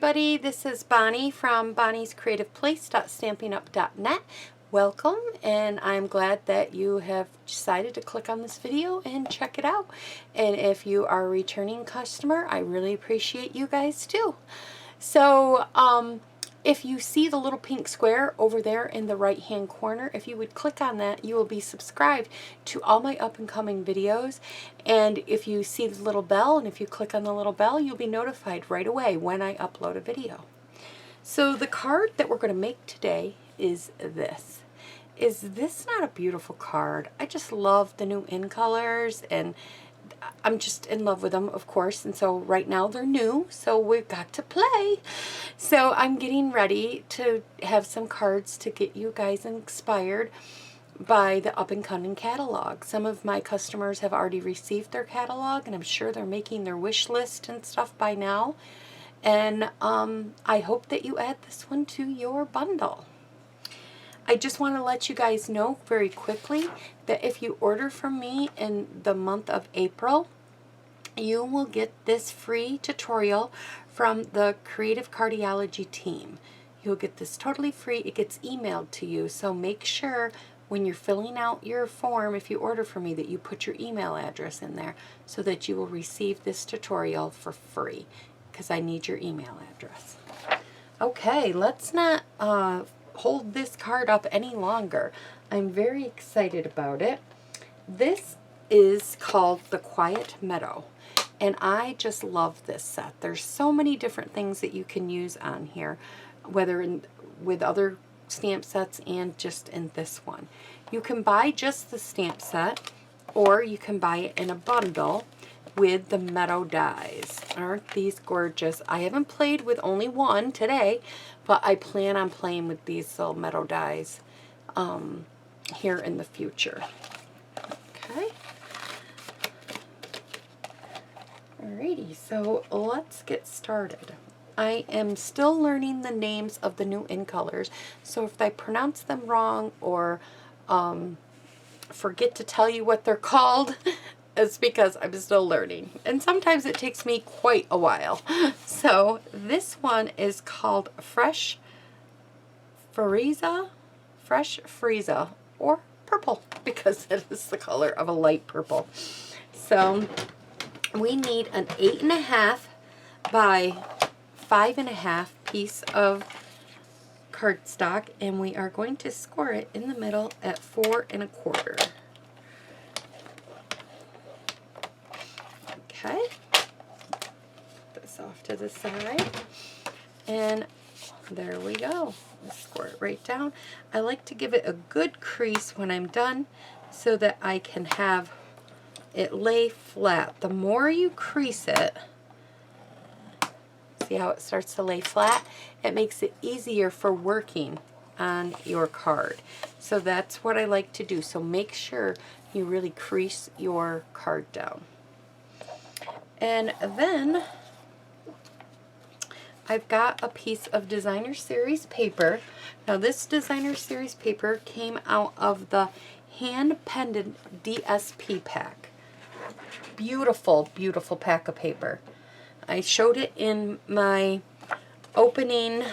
everybody, this is Bonnie from Bonnie's Creative Place.stampinup.net. Welcome, and I'm glad that you have decided to click on this video and check it out. And if you are a returning customer, I really appreciate you guys too. So, if you see the little pink square over there in the right hand corner, if you would click on that, you will be subscribed to all my up and coming videos. And if you see the little bell, and if you click on the little bell, you'll be notified right away when I upload a video. So the card that we're going to make today is this. Is this not a beautiful card? I just love the new in colors, and I'm just in love with them, of course, and so right now they're new, so we've got to play. So I'm getting ready to have some cards to get you guys inspired by the up and coming catalog. Some of my customers have already received their catalog, and I'm sure they're making their wish list and stuff by now. And I hope that you add this one to your bundle. I just want to let you guys know very quickly that if you order from me in the month of April, you will get this free tutorial from the Creative Cardiology team. You'll get this totally free. It gets emailed to you, so make sure when you're filling out your form, if you order from me, that you put your email address in there so that you will receive this tutorial for free, because I need your email address. Okay, let's not hold this card up any longer. I'm very excited about it. This is called the Quiet Meadow, and I just love this set. There's so many different things that you can use on here, whether with other stamp sets and just in this one. You can buy just the stamp set, or you can buy it in a bundle with the Meadow dies. Aren't these gorgeous? I haven't played with only one today, but I plan on playing with these little Meadow dies here in the future. Okay. Alrighty, so let's get started. I am still learning the names of the new in colors, so if I pronounce them wrong or forget to tell you what they're called, it's because I'm still learning, and sometimes it takes me quite a while. So this one is called Fresh Frieza, or purple, because it is the color of a light purple. So we need an 8.5 by 5.5 piece of cardstock, and we are going to score it in the middle at 4 1/4. Okay, put this off to the side, and there we go. Let's score it right down. I like to give it a good crease when I'm done so that I can have it lay flat. The more you crease it, see how it starts to lay flat? It makes it easier for working on your card. So that's what I like to do. So make sure you really crease your card down. And then I've got a piece of designer series paper. Now this designer series paper came out of the hand pendant DSP pack. Beautiful, beautiful pack of paper. I showed it in my opening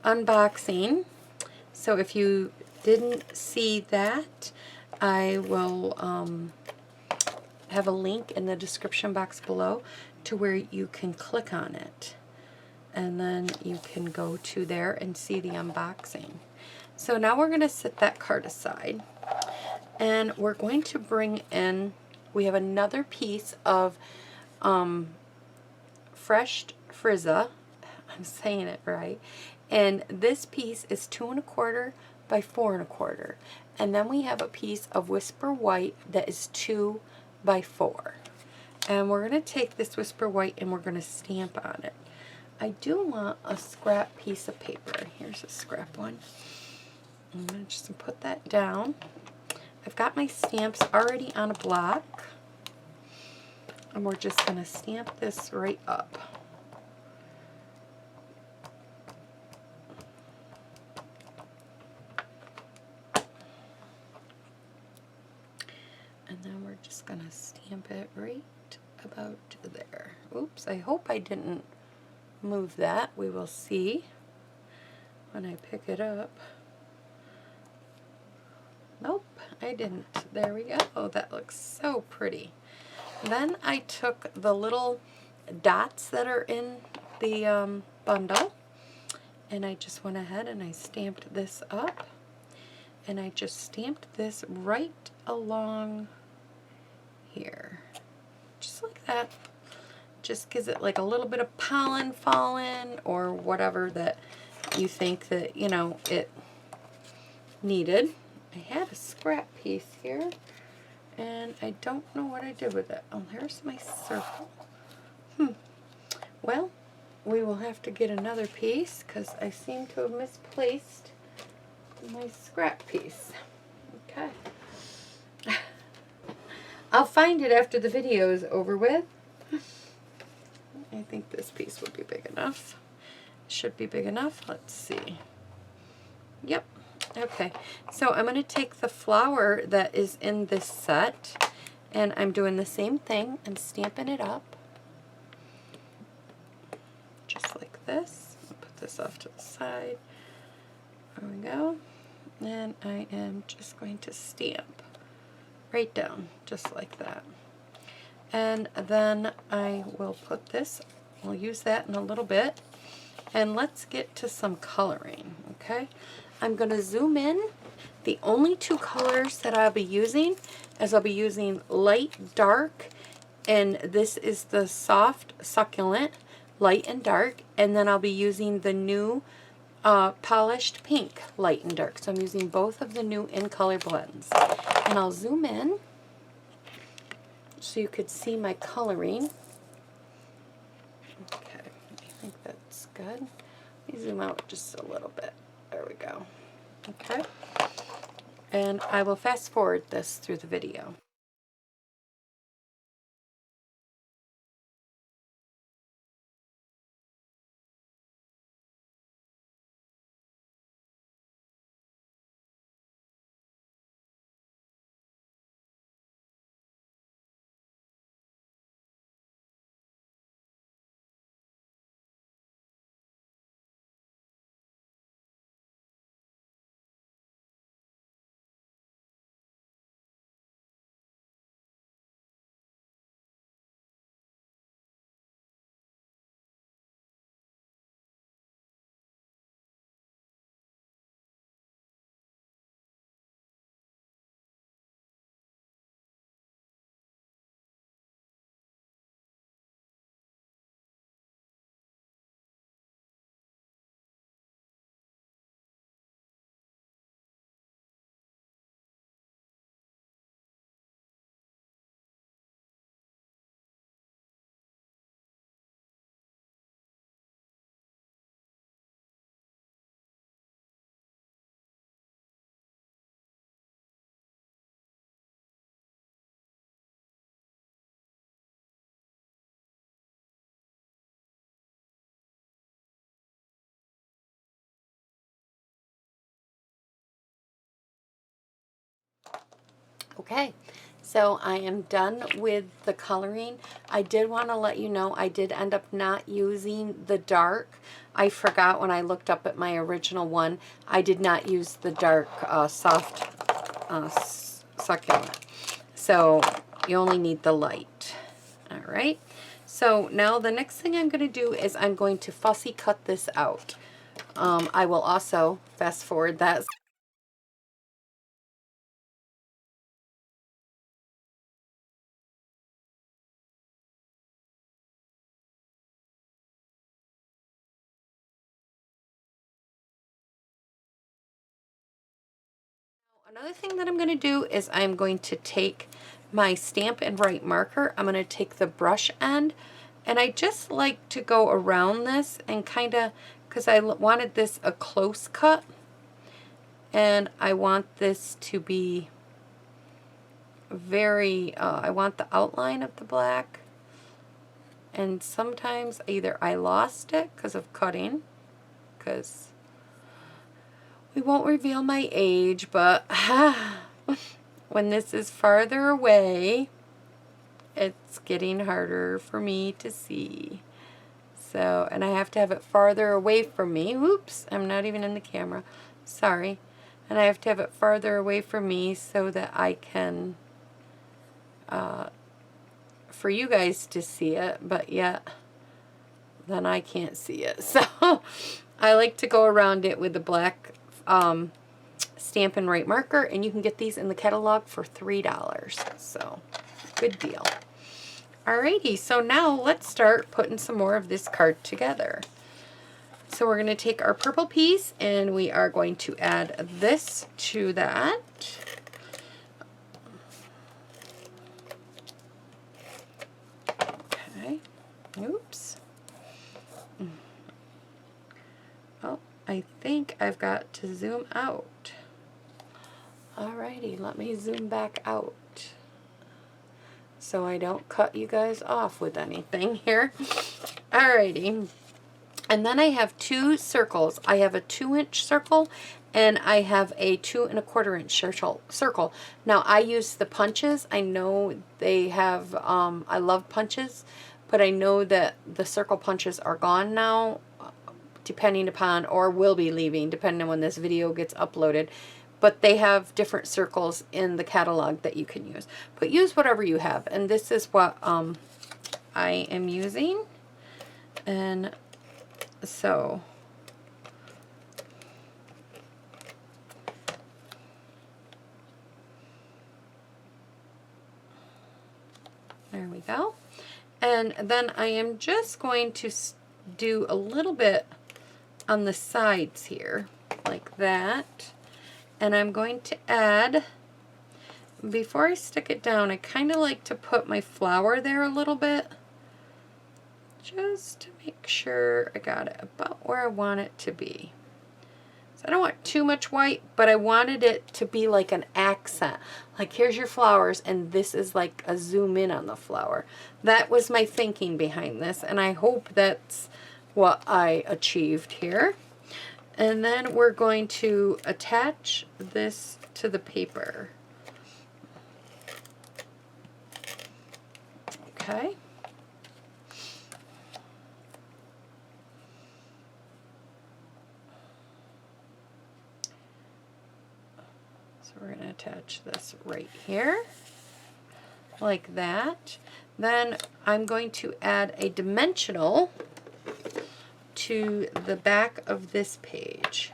unboxing. So if you didn't see that, I will have a link in the description box below to where you can click on it, and then you can go to there and see the unboxing. So now we're going to set that card aside, and we're going to bring in, we have another piece of Fresh Frieza, I'm saying it right, and this piece is 2 1/4 by 4 1/4, and then we have a piece of Whisper White that is 2 by 4, and we're going to take this Whisper White and we're going to stamp on it. I do want a scrap piece of paper. Here's a scrap one. I'm going to just put that down. I've got my stamps already on a block, and we're just going to stamp this right up. And then we're just going to stamp it right about there. Oops, I hope I didn't move that. We will see when I pick it up. Nope, I didn't. There we go. Oh, that looks so pretty. Then I took the little dots that are in the bundle, and I just went ahead and I stamped this up, and I just stamped this right along here, just like that. Just gives it like a little bit of pollen falling or whatever that you think that, you know, it needed. I had a scrap piece here, and I don't know what I did with it. Oh, there's my circle. Well, we will have to get another piece because I seem to have misplaced my scrap piece. Okay. I'll find it after the video is over with. I think this piece would be big enough. Should be big enough. Let's see. Yep. Okay. So I'm going to take the flower that is in this set, and I'm doing the same thing. I'm stamping it up. Just like this. I'll put this off to the side. There we go. And I am just going to stamp right down, just like that. And then I will put this, we'll use that in a little bit. And let's get to some coloring, okay? I'm going to zoom in. The only two colors that I'll be using is I'll be using light, dark, and this is the soft succulent, light and dark. And then I'll be using the new polished pink, light and dark. So I'm using both of the new in color blends. And I'll zoom in so you could see my coloring. Okay, I think that's good. Let me zoom out just a little bit. There we go. Okay. And I will fast forward this through the video. Okay, so I am done with the coloring. I did want to let you know I did end up not using the dark. I forgot when I looked up at my original one, I did not use the dark soft succulent. So you only need the light. All right, so now the next thing I'm going to do is I'm going to fussy cut this out. I will also fast forward that. Another thing that I'm going to do is I'm going to take my Stamp and Write marker. I'm going to take the brush end, and I just like to go around this and kind of, because I wanted this a close cut, and I want this to be very, I want the outline of the black, and sometimes either I lost it because of cutting, because we won't reveal my age, but when this is farther away, it's getting harder for me to see. So, and I have to have it farther away from me. Oops, I'm not even in the camera. Sorry. And I have to have it farther away from me so that I can, for you guys to see it, but yet then I can't see it. So I like to go around it with the black Stampin' Right marker, and you can get these in the catalog for $3. So good deal. Alrighty, so now let's start putting some more of this card together. So we're going to take our purple piece and we are going to add this to that. Okay, oops. Oh, I think I've got to zoom out. Alrighty, let me zoom back out so I don't cut you guys off with anything here. Alrighty. And then I have two circles. I have a 2-inch circle and I have a 2 1/4 inch circle. Now I use the punches. I know they have, I love punches, but I know that the circle punches are gone now, depending upon, or will be leaving, depending on when this video gets uploaded. But they have different circles in the catalog that you can use. But use whatever you have. And this is what I am using. And so there we go. And then I am just going to do a little bit on the sides here, like that. And I'm going to add, before I stick it down, I kind of like to put my flower there a little bit, just to make sure I got it about where I want it to be. So I don't want too much white, but I wanted it to be like an accent. Like, here's your flowers, and this is like a zoom in on the flower. That was my thinking behind this, and I hope that's what I achieved here. And then we're going to attach this to the paper. Okay. So we're going to attach this right here, like that. Then I'm going to add a dimensional to the back of this page.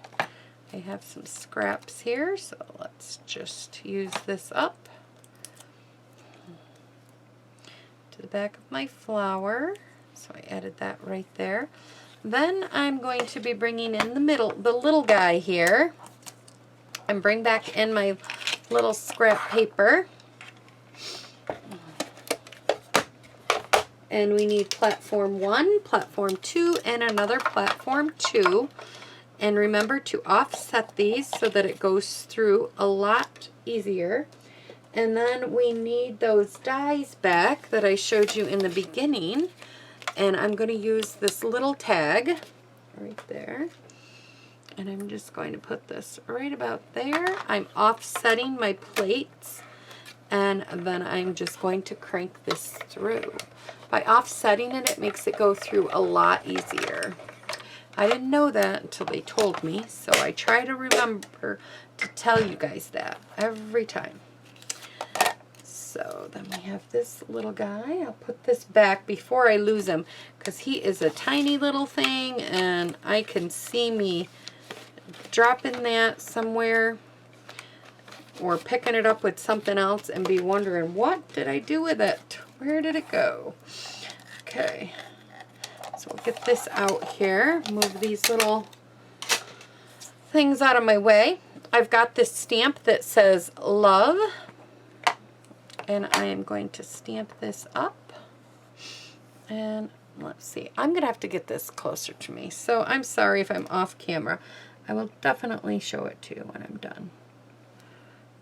I have some scraps here, so let's just use this up to the back of my flower. So I added that right there. Then I'm going to be bringing in the little guy here, and bring back in my little scrap paper. And we need platform 1, platform 2, and another platform 2. And remember to offset these so that it goes through a lot easier. And then we need those dies back that I showed you in the beginning. And I'm going to use this little tag right there. And I'm just going to put this right about there. I'm offsetting my plates. And then I'm just going to crank this through. By offsetting it, it makes it go through a lot easier. I didn't know that until they told me, so I try to remember to tell you guys that every time. So then we have this little guy. I'll put this back before I lose him, because he is a tiny little thing, and I can see me dropping that somewhere or picking it up with something else and be wondering, what did I do with it? Where did it go? Okay, so we'll get this out here, move these little things out of my way. I've got this stamp that says love, and I am going to stamp this up. And let's see, I'm gonna have to get this closer to me, so I'm sorry if I'm off camera. I will definitely show it to you when I'm done.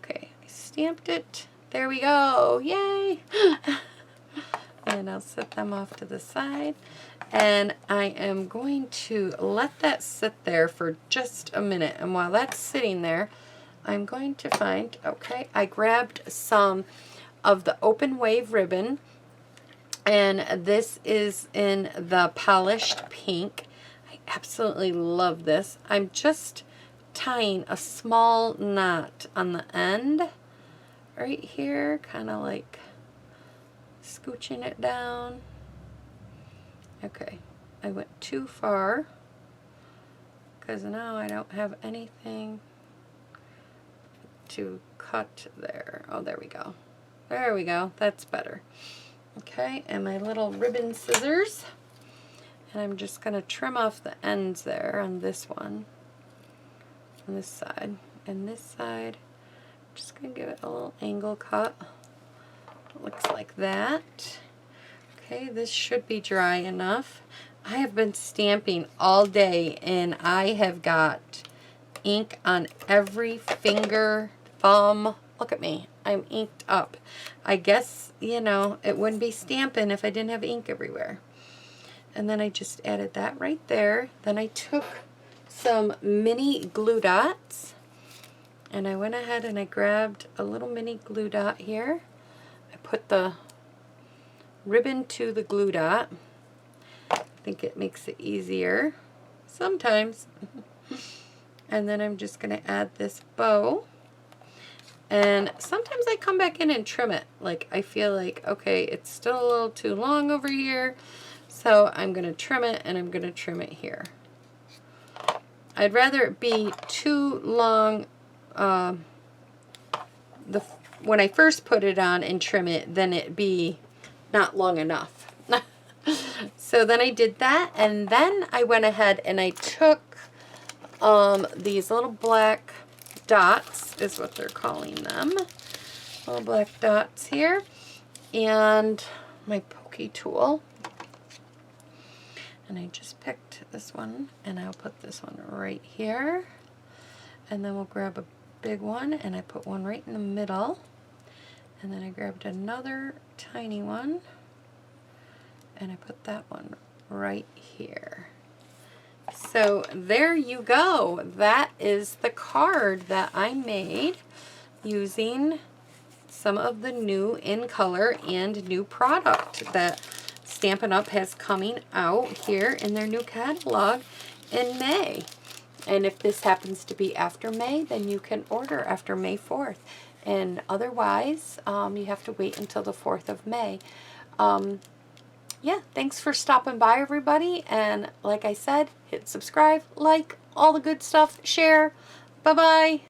Okay, I stamped it. There we go. Yay! And I'll set them off to the side. And I am going to let that sit there for just a minute. And while that's sitting there, I'm going to find, okay, I grabbed some of the open wave ribbon. And this is in the polished pink. I absolutely love this. I'm just tying a small knot on the end right here, kind of like scooching it down. Okay, I went too far because now I don't have anything to cut there. Oh, there we go. There we go. That's better. Okay, and my little ribbon scissors. And I'm just going to trim off the ends there on this one, on this side. And this side, I'm just going to give it a little angle cut. It looks like that. Okay, this should be dry enough. I have been stamping all day, and I have got ink on every finger, thumb. Look at me. I'm inked up. I guess, you know, it wouldn't be stamping if I didn't have ink everywhere. And then I just added that right there. Then I took some mini glue dots, and I went ahead and I grabbed a little mini glue dot here. I put the ribbon to the glue dot. I think it makes it easier sometimes. And then I'm just going to add this bow. And sometimes I come back in and trim it. Like, I feel like, okay, it's still a little too long over here. So I'm going to trim it, and I'm going to trim it here. I'd rather it be too long when I first put it on and trim it than it be not long enough. So then I did that, and then I went ahead and I took these little black dots, is what they're calling them. Little black dots here, and my pokey tool. And I just picked this one, and I'll put this one right here. And then we'll grab a big one, and I put one right in the middle. And then I grabbed another tiny one, and I put that one right here. So there you go. That is the card that I made using some of the new in color and new product that Stampin' Up! Has coming out here in their new catalog in May. And if this happens to be after May, then you can order after May 4th. And otherwise, you have to wait until the 4th of May. Yeah, thanks for stopping by, everybody. And like I said, hit subscribe, like, all the good stuff, share. Bye-bye.